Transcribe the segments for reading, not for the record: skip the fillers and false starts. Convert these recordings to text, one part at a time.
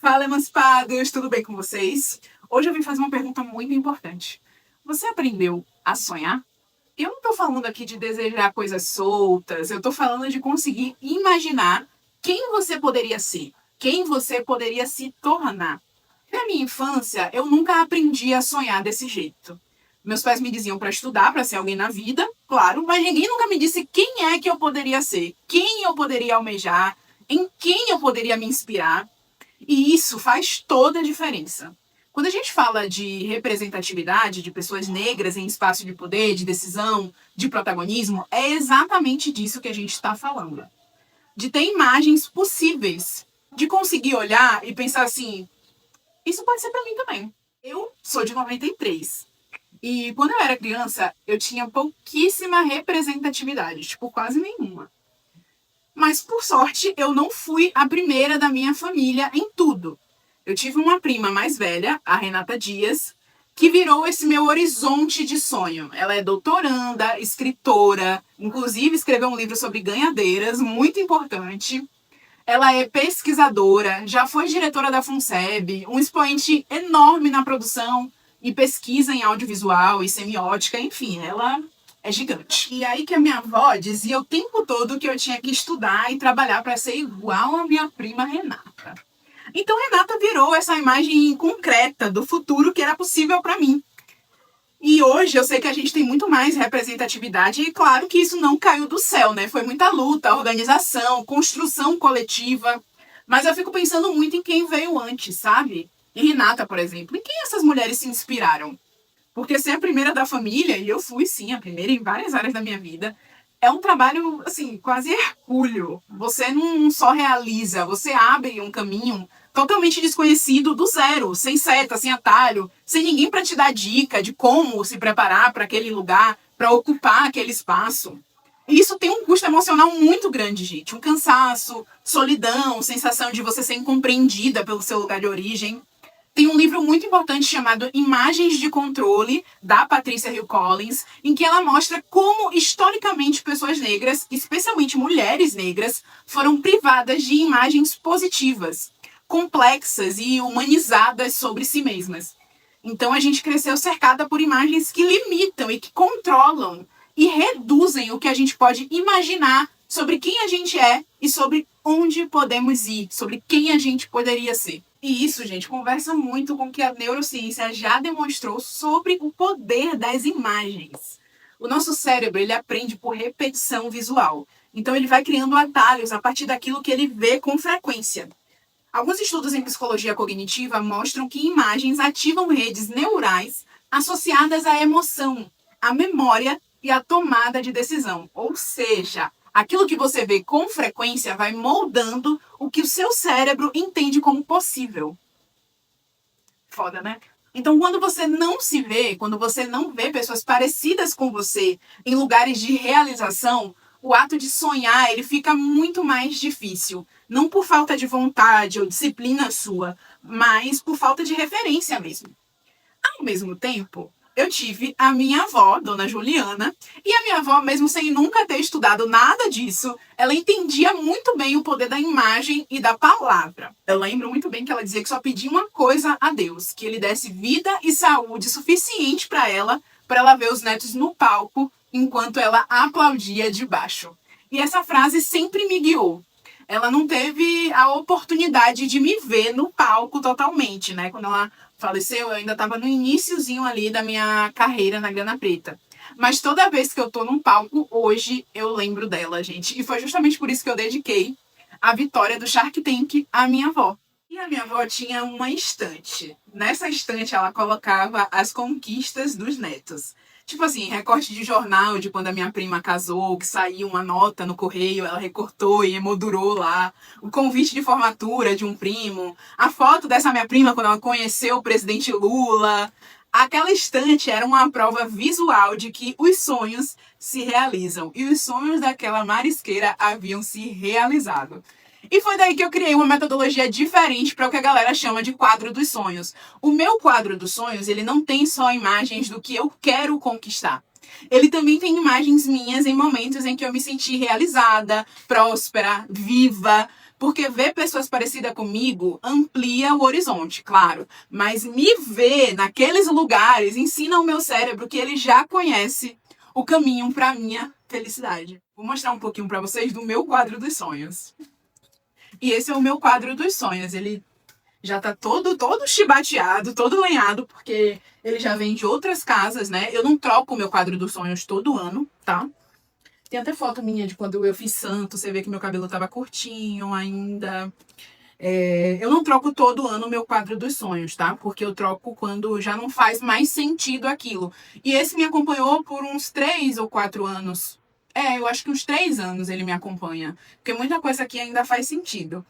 Fala, emancipados! Tudo bem com vocês? Hoje eu vim fazer uma pergunta muito importante. Você aprendeu a sonhar? Eu não tô falando aqui de desejar coisas soltas, eu tô falando de conseguir imaginar quem você poderia ser, quem você poderia se tornar. Na minha infância, eu nunca aprendi a sonhar desse jeito. Meus pais me diziam para estudar, para ser alguém na vida, claro, mas ninguém nunca me disse quem é que eu poderia ser, quem eu poderia almejar, em quem eu poderia me inspirar. E isso faz toda a diferença. Quando a gente fala de representatividade de pessoas negras em espaço de poder, de decisão, de protagonismo, é exatamente disso que a gente está falando. De ter imagens possíveis, de conseguir olhar e pensar assim, isso pode ser para mim também. Eu sou de 93. E quando eu era criança, eu tinha pouquíssima representatividade, tipo, quase nenhuma. Mas, por sorte, eu não fui a primeira da minha família em tudo. Eu tive uma prima mais velha, a Renata Dias, que virou esse meu horizonte de sonho. Ela é doutoranda, escritora, inclusive escreveu um livro sobre ganhadeiras, muito importante. Ela é pesquisadora, já foi diretora da FUNSEB, um expoente enorme na produção e pesquisa em audiovisual e semiótica, enfim, ela é gigante. E aí que a minha avó dizia o tempo todo que eu tinha que estudar e trabalhar para ser igual a minha prima Renata. Então Renata virou essa imagem concreta do futuro que era possível para mim. E hoje eu sei que a gente tem muito mais representatividade e claro que isso não caiu do céu, né? Foi muita luta, organização, construção coletiva. Mas eu fico pensando muito em quem veio antes, sabe? Em Renata, por exemplo. Em quem essas mulheres se inspiraram? Porque ser a primeira da família, e eu fui sim a primeira em várias áreas da minha vida, é um trabalho, assim, quase hercúleo. Você não só realiza, você abre um caminho totalmente desconhecido do zero, sem seta, sem atalho, sem ninguém para te dar dica de como se preparar para aquele lugar, para ocupar aquele espaço. E isso tem um custo emocional muito grande, gente. Um cansaço, solidão, sensação de você ser incompreendida pelo seu lugar de origem. Tem um livro muito importante chamado Imagens de Controle, da Patricia Hill Collins, em que ela mostra como, historicamente, pessoas negras, especialmente mulheres negras, foram privadas de imagens positivas, complexas e humanizadas sobre si mesmas. Então a gente cresceu cercada por imagens que limitam e que controlam e reduzem o que a gente pode imaginar sobre quem a gente é e sobre onde podemos ir, sobre quem a gente poderia ser. E isso, gente, conversa muito com o que a neurociência já demonstrou sobre o poder das imagens. O nosso cérebro, ele aprende por repetição visual. Então ele vai criando atalhos a partir daquilo que ele vê com frequência. Alguns estudos em psicologia cognitiva mostram que imagens ativam redes neurais associadas à emoção, à memória e à tomada de decisão. Ou seja, aquilo que você vê com frequência vai moldando o que o seu cérebro entende como possível. Foda, né? Então, quando você não se vê, quando você não vê pessoas parecidas com você em lugares de realização, o ato de sonhar, ele fica muito mais difícil. Não por falta de vontade ou disciplina sua, mas por falta de referência mesmo. Ao mesmo tempo, eu tive a minha avó, Dona Juliana, e a minha avó, mesmo sem nunca ter estudado nada disso, ela entendia muito bem o poder da imagem e da palavra. Eu lembro muito bem que ela dizia que só pedia uma coisa a Deus, que ele desse vida e saúde suficiente para ela ver os netos no palco, enquanto ela aplaudia de baixo. E essa frase sempre me guiou. Ela não teve a oportunidade de me ver no palco totalmente, né? Quando ela faleceu, eu ainda estava no iniciozinho ali da minha carreira na Grana Preta. Mas toda vez que eu tô num palco, hoje, eu lembro dela, gente. E foi justamente por isso que eu dediquei a vitória do Shark Tank à minha avó. E a minha avó tinha uma estante. Nessa estante, ela colocava as conquistas dos netos. Tipo assim, recorte de jornal de quando a minha prima casou, que saiu uma nota no correio, ela recortou e emoldurou lá. O convite de formatura de um primo. A foto dessa minha prima quando ela conheceu o presidente Lula. Aquela estante era uma prova visual de que os sonhos se realizam. E os sonhos daquela marisqueira haviam se realizado. E foi daí que eu criei uma metodologia diferente para o que a galera chama de quadro dos sonhos. O meu quadro dos sonhos, ele não tem só imagens do que eu quero conquistar. Ele também tem imagens minhas em momentos em que eu me senti realizada, próspera, viva, Porque ver pessoas parecidas comigo amplia o horizonte, claro. Mas me ver naqueles lugares ensina o meu cérebro que ele já conhece o caminho para minha felicidade. Vou mostrar um pouquinho para vocês do meu quadro dos sonhos. E esse é o meu quadro dos sonhos. Ele já tá todo chibateado, todo lenhado, porque ele já vem de outras casas, né? Eu não troco o meu quadro dos sonhos todo ano, tá? Tem até foto minha de quando eu fiz santo, você vê que meu cabelo tava curtinho ainda. Eu não troco todo ano o meu quadro dos sonhos, tá? Porque eu troco quando já não faz mais sentido aquilo. E esse me acompanhou por uns 3 ou 4 anos. Eu acho que uns 3 anos ele me acompanha. Porque muita coisa aqui ainda faz sentido.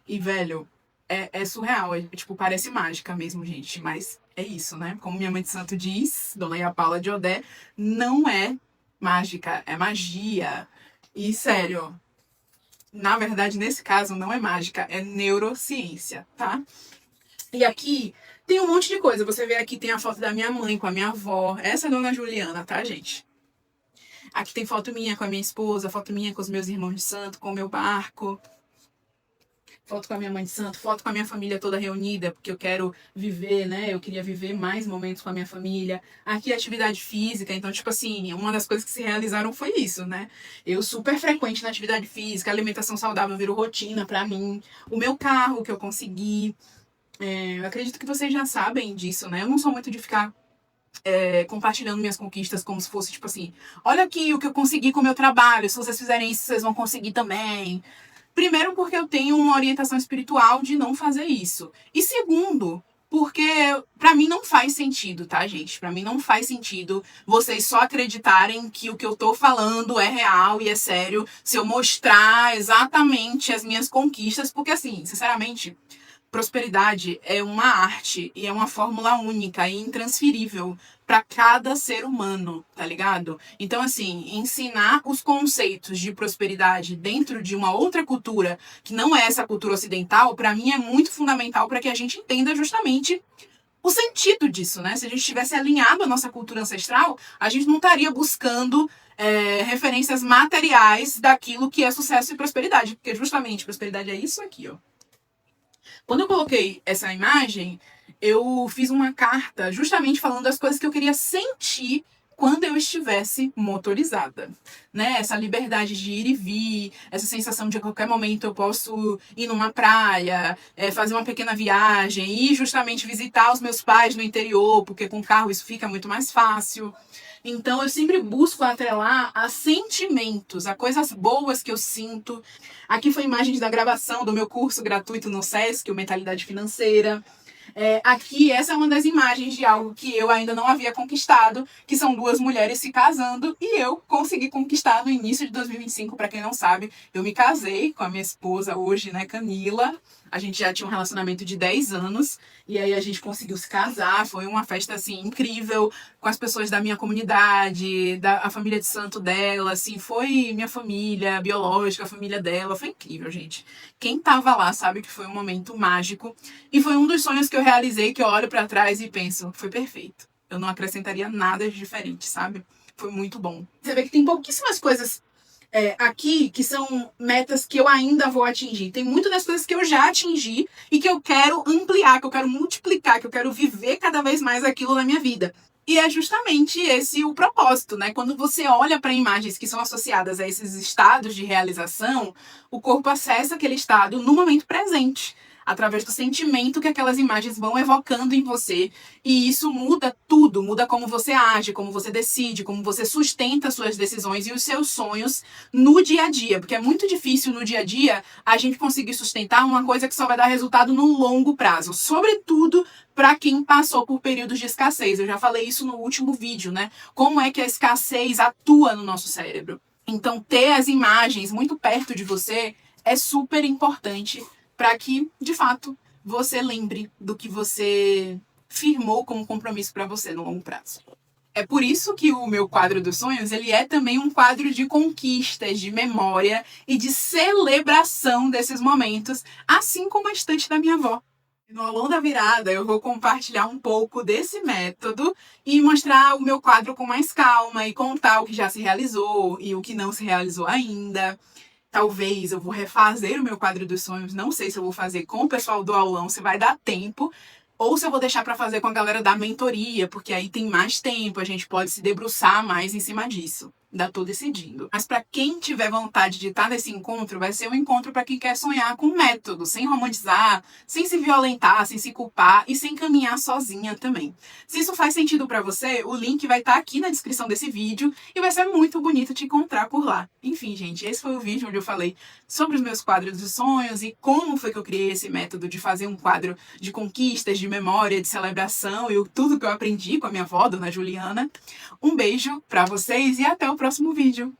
E, velho, é surreal. Tipo, parece mágica mesmo, gente. Mas é isso, né? Como minha mãe de santo diz, Dona Ia Paula de Odé, não é mágica, é magia. E, sério, na verdade, nesse caso, não é mágica, é neurociência, tá? E aqui tem um monte de coisa. Você vê aqui tem a foto da minha mãe com a minha avó. Essa é a Dona Juliana, tá, gente? Aqui tem foto minha com a minha esposa, foto minha com os meus irmãos de santo, com o meu barco. Foto com a minha mãe de santo, foto com a minha família toda reunida, porque eu quero viver, né? Eu queria viver mais momentos com a minha família. Aqui é atividade física, então, tipo assim, uma das coisas que se realizaram foi isso, né? Eu super frequente na atividade física, alimentação saudável virou rotina pra mim. O meu carro que eu consegui. Eu acredito que vocês já sabem disso, né? Eu não sou muito de ficar compartilhando minhas conquistas como se fosse, tipo assim, olha aqui o que eu consegui com o meu trabalho, se vocês fizerem isso, vocês vão conseguir também. Primeiro, porque eu tenho uma orientação espiritual de não fazer isso. E segundo, porque pra mim não faz sentido, tá, gente? Pra mim não faz sentido vocês só acreditarem que o que eu tô falando é real e é sério se eu mostrar exatamente as minhas conquistas, porque assim, sinceramente, prosperidade é uma arte e é uma fórmula única e intransferível para cada ser humano, tá ligado? Então, assim, ensinar os conceitos de prosperidade dentro de uma outra cultura, que não é essa cultura ocidental, para mim é muito fundamental para que a gente entenda justamente o sentido disso, né? Se a gente tivesse alinhado a nossa cultura ancestral, a gente não estaria buscando referências materiais daquilo que é sucesso e prosperidade, porque justamente prosperidade é isso aqui, ó. Quando eu coloquei essa imagem, eu fiz uma carta justamente falando das coisas que eu queria sentir quando eu estivesse motorizada, né? Essa liberdade de ir e vir, essa sensação de a qualquer momento eu posso ir numa praia, fazer uma pequena viagem, ir justamente visitar os meus pais no interior, porque com carro isso fica muito mais fácil. Então eu sempre busco atrelar a sentimentos, a coisas boas que eu sinto. Aqui foi imagens da gravação do meu curso gratuito no Sesc, o Mentalidade Financeira. Aqui, essa é uma das imagens de algo que eu ainda não havia conquistado, que são 2 mulheres se casando, e eu consegui conquistar no início de 2025, para quem não sabe. Eu me casei com a minha esposa hoje, né, Camila. A gente já tinha um relacionamento de 10 anos, e aí a gente conseguiu se casar. Foi uma festa, assim, incrível, com as pessoas da minha comunidade, a família de santo dela, assim, foi minha família biológica, a família dela. Foi incrível, gente. Quem tava lá sabe que foi um momento mágico, e foi um dos sonhos que eu realizei, que eu olho pra trás e penso, foi perfeito. Eu não acrescentaria nada de diferente, sabe? Foi muito bom. Você vê que tem pouquíssimas coisas aqui que são metas que eu ainda vou atingir. Tem muitas das coisas que eu já atingi e que eu quero ampliar, que eu quero multiplicar, que eu quero viver cada vez mais aquilo na minha vida. E é justamente esse o propósito, né? Quando você olha para imagens que são associadas a esses estados de realização, o corpo acessa aquele estado no momento presente, através do sentimento que aquelas imagens vão evocando em você. E isso muda tudo, muda como você age, como você decide, como você sustenta suas decisões e os seus sonhos no dia a dia. Porque é muito difícil no dia a dia a gente conseguir sustentar uma coisa que só vai dar resultado no longo prazo. Sobretudo para quem passou por períodos de escassez. Eu já falei isso no último vídeo, né? Como é que a escassez atua no nosso cérebro. Então, ter as imagens muito perto de você é super importante para que, de fato, você lembre do que você firmou como compromisso para você no longo prazo. É por isso que o meu quadro dos sonhos, ele é também um quadro de conquistas, de memória e de celebração desses momentos, assim como a estante da minha avó. No Ao Longo da Virada, eu vou compartilhar um pouco desse método e mostrar o meu quadro com mais calma e contar o que já se realizou e o que não se realizou ainda. Talvez eu vou refazer o meu quadro dos sonhos, não sei se eu vou fazer com o pessoal do aulão, se vai dar tempo, ou se eu vou deixar para fazer com a galera da mentoria, porque aí tem mais tempo, a gente pode se debruçar mais em cima disso. Ainda tô decidindo. Mas para quem tiver vontade de estar nesse encontro, vai ser um encontro para quem quer sonhar com método, sem romantizar, sem se violentar, sem se culpar e sem caminhar sozinha também. Se isso faz sentido para você, o link vai estar aqui na descrição desse vídeo e vai ser muito bonito te encontrar por lá. Enfim, gente, esse foi o vídeo onde eu falei sobre os meus quadros de sonhos e como foi que eu criei esse método de fazer um quadro de conquistas, de memória, de celebração e tudo que eu aprendi com a minha avó, Dona Juliana. Um beijo para vocês e até o próximo vídeo.